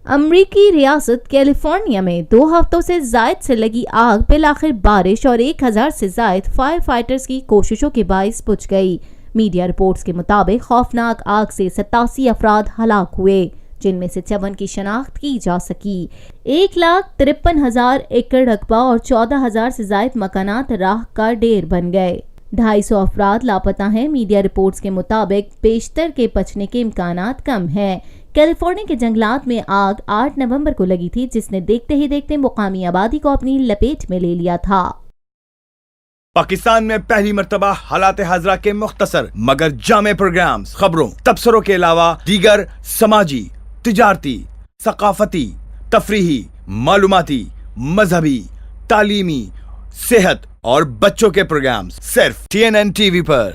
امریکی ریاست کیلیفورنیا میں 2 ہفتوں سے زائد سے لگی آگ بالآخر بارش اور 1000 سے زائد فائر فائٹرز کی کوششوں کے باعث بجھ گئی۔ میڈیا رپورٹس کے مطابق خوفناک آگ سے 87 افراد ہلاک ہوئے، جن میں سے 54 کی شناخت کی جا سکی۔ 1,53,000 ایکڑ رقبہ اور 14,000 سے زائد مکانات راکھ کا ڈھیر بن گئے۔ 250 افراد لاپتہ ہیں۔ میڈیا رپورٹس کے مطابق بیشتر کے بچنے کے امکانات کم ہیں۔ کیلیفورنیا کے جنگلات میں آگ 8 نومبر کو لگی تھی، جس نے دیکھتے ہی دیکھتے مقامی آبادی کو اپنی لپیٹ میں لے لیا تھا۔ پاکستان میں پہلی مرتبہ حالات حاضرہ کے مختصر مگر جامع پروگرامز، خبروں، تبصروں کے علاوہ دیگر سماجی، تجارتی، ثقافتی، تفریحی، معلوماتی، مذہبی، تعلیمی، صحت اور بچوں کے پروگرامز صرف TNN TV پر۔